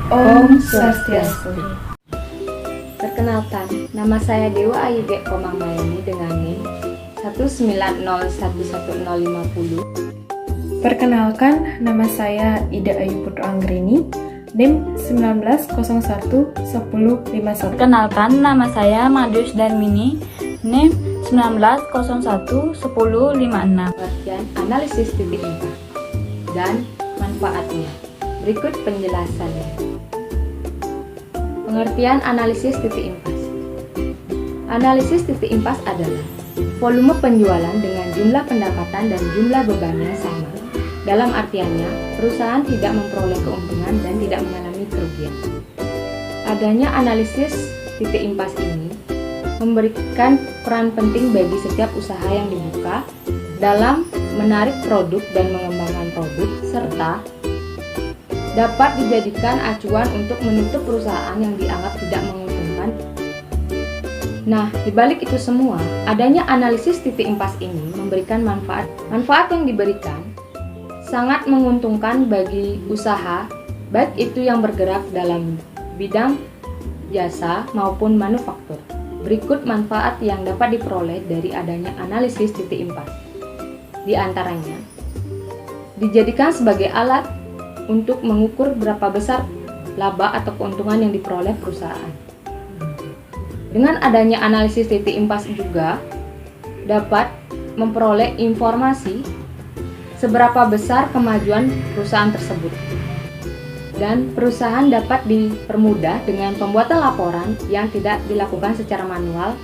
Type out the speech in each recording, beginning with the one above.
Om Swastiastu. Perkenalkan, nama saya Dewa Ayu Dek Komangmayani dengan NIM 1901050. Perkenalkan, nama saya Ida Ayu Putu Anggrini, NIM 19011051. Perkenalkan, nama saya Madus Darmini, NIM 19011056. Pengertian analisis titik impas dan manfaatnya. Berikut penjelasannya. Pengertian analisis titik impas. Analisis titik impas adalah volume penjualan dengan jumlah pendapatan dan jumlah bebannya sama. Dalam artiannya, perusahaan tidak memperoleh keuntungan dan tidak mengalami kerugian. Adanya analisis titik impas ini memberikan peran penting bagi setiap usaha yang dibuka dalam menarik produk dan mengembangkan produk, serta dapat dijadikan acuan untuk menutup perusahaan yang dianggap tidak menguntungkan. Nah, dibalik itu semua, adanya analisis titik impas ini memberikan manfaat. Manfaat yang diberikan sangat menguntungkan bagi usaha, baik itu yang bergerak dalam bidang jasa maupun manufaktur. Berikut manfaat yang dapat diperoleh dari adanya analisis titik impas. Di antaranya, dijadikan sebagai alat untuk mengukur berapa besar laba atau keuntungan yang diperoleh perusahaan. Dengan adanya analisis titik impas juga dapat memperoleh informasi seberapa besar kemajuan perusahaan tersebut. Dan perusahaan dapat dipermudah dengan pembuatan laporan yang tidak dilakukan secara manual.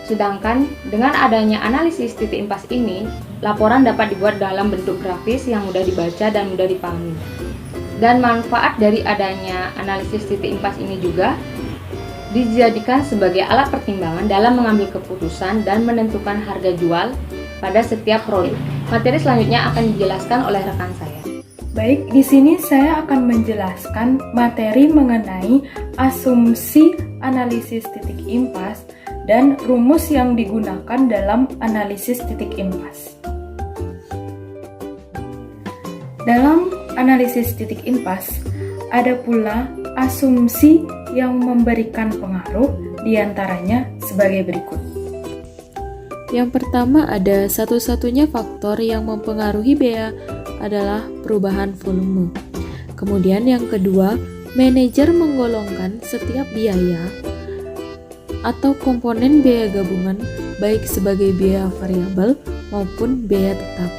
Sedangkan dengan adanya analisis titik impas ini, laporan dapat dibuat dalam bentuk grafis yang mudah dibaca dan mudah dipahami. Dan manfaat dari adanya analisis titik impas ini juga dijadikan sebagai alat pertimbangan dalam mengambil keputusan dan menentukan harga jual pada setiap produk. Materi selanjutnya akan dijelaskan oleh rekan saya. Baik, di sini saya akan menjelaskan materi mengenai asumsi analisis titik impas dan rumus yang digunakan dalam analisis titik impas. Dalam analisis titik impas, ada pula asumsi yang memberikan pengaruh, diantaranya sebagai berikut. Yang pertama, ada satu-satunya faktor yang mempengaruhi biaya adalah perubahan volume. Kemudian yang kedua, manajer menggolongkan setiap biaya atau komponen biaya gabungan baik sebagai biaya variabel maupun biaya tetap.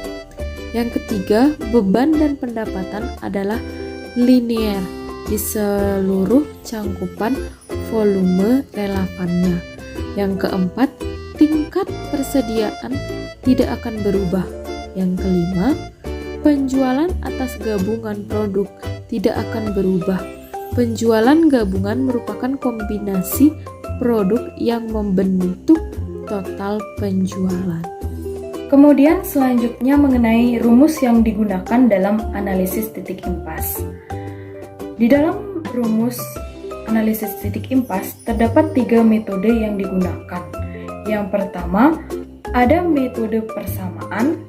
Yang ketiga, beban dan pendapatan adalah linear di seluruh cangkupan volume relevannya. Yang keempat, tingkat persediaan tidak akan berubah. Yang kelima, penjualan atas gabungan produk tidak akan berubah. Penjualan gabungan merupakan kombinasi produk yang membentuk total penjualan. Kemudian selanjutnya mengenai rumus yang digunakan dalam analisis titik impas. Di dalam rumus analisis titik impas terdapat 3 metode yang digunakan. Yang pertama, ada metode persamaan.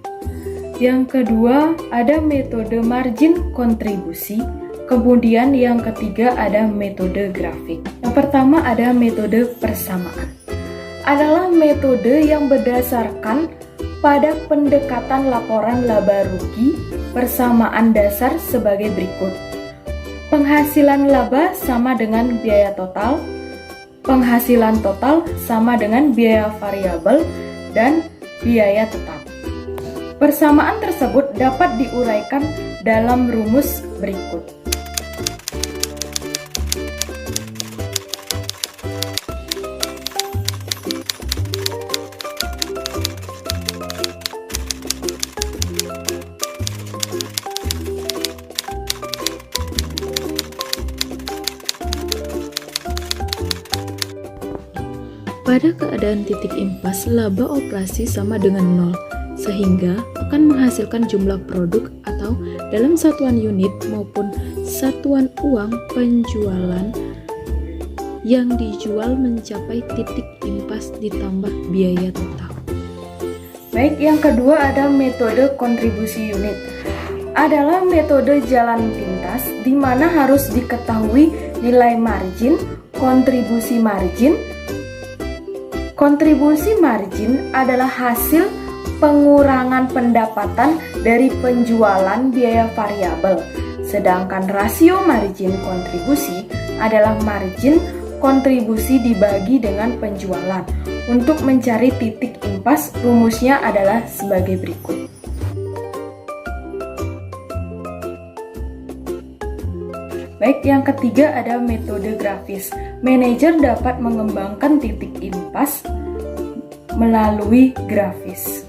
Yang kedua, ada metode margin kontribusi. Kemudian yang ketiga ada metode grafik. Yang pertama ada metode persamaan. Adalah metode yang berdasarkan pada pendekatan laporan laba rugi persamaan dasar sebagai berikut. Penghasilan laba sama dengan biaya total, penghasilan total sama dengan biaya variabel, dan biaya tetap. Persamaan tersebut dapat diuraikan dalam rumus berikut. Pada keadaan titik impas, laba operasi sama dengan 0, sehingga akan menghasilkan jumlah produk atau dalam satuan unit maupun satuan uang penjualan yang dijual mencapai titik impas ditambah biaya total. Baik, yang kedua ada metode kontribusi unit. adalah metode jalan pintas di mana harus diketahui nilai margin, kontribusi margin. Kontribusi margin adalah hasil pengurangan pendapatan dari penjualan biaya variabel, sedangkan rasio margin kontribusi adalah margin kontribusi dibagi dengan penjualan. Untuk mencari titik impas, rumusnya adalah sebagai berikut. Baik, yang ketiga ada metode grafis. Manajer dapat mengembangkan titik impas melalui grafis.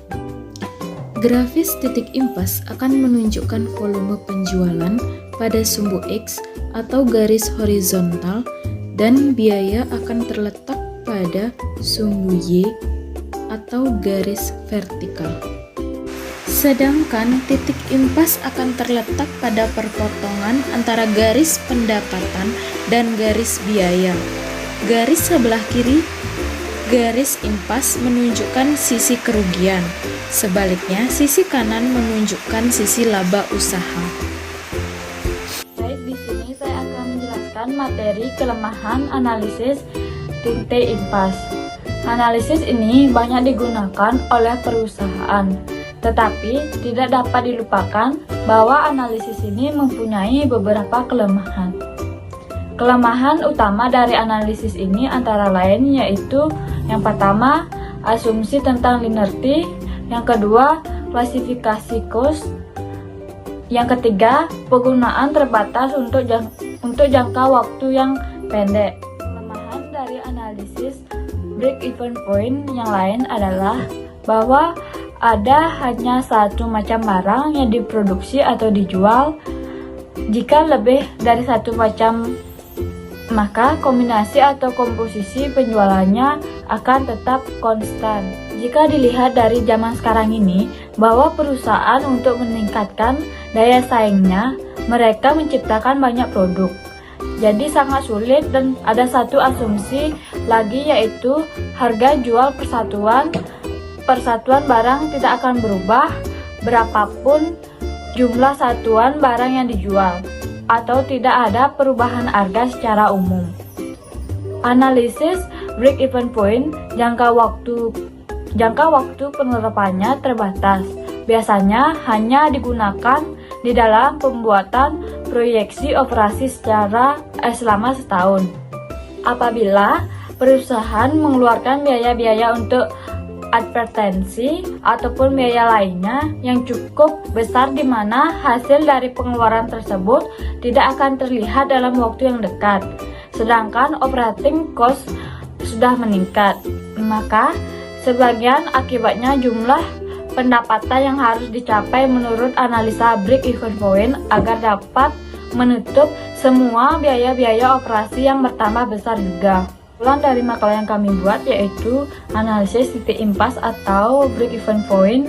Grafis titik impas akan menunjukkan volume penjualan pada sumbu X atau garis horizontal dan biaya akan terletak pada sumbu Y atau garis vertikal. Sedangkan titik impas akan terletak pada perpotongan antara garis pendapatan dan garis biaya. Garis sebelah kiri garis impas menunjukkan sisi kerugian. Sebaliknya, sisi kanan menunjukkan sisi laba usaha. Baik, di sini saya akan menjelaskan materi kelemahan analisis titik impas. Analisis ini banyak digunakan oleh perusahaan, tetapi tidak dapat dilupakan bahwa analisis ini mempunyai beberapa kelemahan. Kelemahan utama dari analisis ini antara lain yaitu yang pertama, asumsi tentang linearity, yang kedua, klasifikasi cost, yang ketiga, penggunaan terbatas untuk jangka waktu yang pendek. Kelemahan dari analisis break-even point yang lain adalah bahwa ada hanya satu macam barang yang diproduksi atau dijual. Jika lebih dari satu macam, maka kombinasi atau komposisi penjualannya akan tetap konstan. Jika dilihat dari zaman sekarang ini, bahwa perusahaan untuk meningkatkan daya saingnya, mereka menciptakan banyak produk. Jadi sangat sulit, dan ada satu asumsi lagi yaitu harga jual persatuan barang tidak akan berubah berapapun jumlah satuan barang yang dijual, atau tidak ada perubahan harga secara umum. Analisis break-even point, jangka waktu penerapannya terbatas. Biasanya hanya digunakan di dalam pembuatan proyeksi operasi selama setahun. Apabila perusahaan mengeluarkan biaya-biaya untuk advertensi ataupun biaya lainnya yang cukup besar, di mana hasil dari pengeluaran tersebut tidak akan terlihat dalam waktu yang dekat, sedangkan operating cost sudah meningkat, maka sebagian akibatnya jumlah pendapatan yang harus dicapai menurut analisa break-even point agar dapat menutup semua biaya-biaya operasi yang bertambah besar juga. Ulang dari makalah yang kami buat yaitu analisis titik impas atau break-even point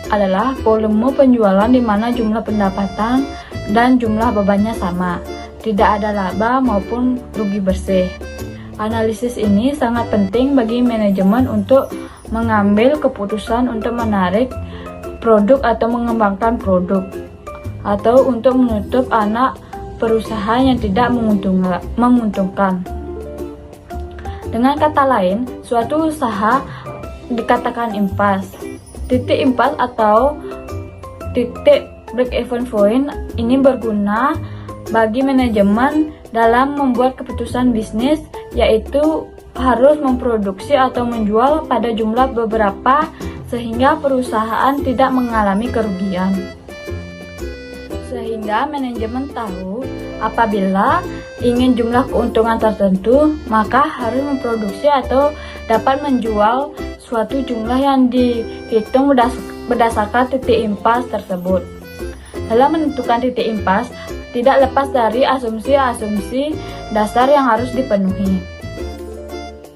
adalah volume penjualan di mana jumlah pendapatan dan jumlah bebannya sama, tidak ada laba maupun rugi bersih. Analisis ini sangat penting bagi manajemen untuk mengambil keputusan untuk menarik produk atau mengembangkan produk, atau untuk menutup anak perusahaan yang tidak menguntungkan. Dengan kata lain, suatu usaha dikatakan impas. Titik impas atau titik break-even point ini berguna bagi manajemen dalam membuat keputusan bisnis, yaitu harus memproduksi atau menjual pada jumlah beberapa sehingga perusahaan tidak mengalami kerugian. Sehingga manajemen tahu apabila ingin jumlah keuntungan tertentu, maka harus memproduksi atau dapat menjual suatu jumlah yang dihitung berdasarkan titik impas tersebut. Dalam menentukan titik impas, tidak lepas dari asumsi-asumsi dasar yang harus dipenuhi.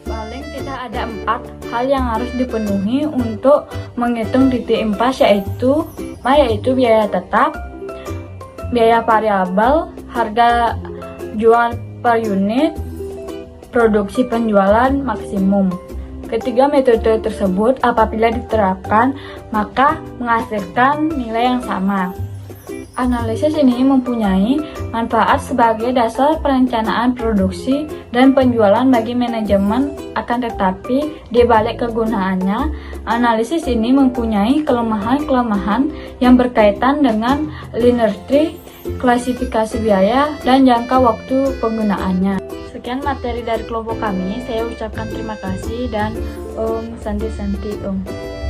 Paling tidak ada 4 hal yang harus dipenuhi untuk menghitung titik impas, yaitu biaya tetap, biaya variabel, harga jual per unit, produksi penjualan maksimum. Ketiga metode tersebut apabila diterapkan maka menghasilkan nilai yang sama. Analisis ini mempunyai manfaat sebagai dasar perencanaan produksi dan penjualan bagi manajemen, akan tetapi di balik kegunaannya, analisis ini mempunyai kelemahan-kelemahan yang berkaitan dengan linear tree, klasifikasi biaya, dan jangka waktu penggunaannya. Sekian materi dari kelompok kami, saya ucapkan terima kasih dan Om Santi Santi Om.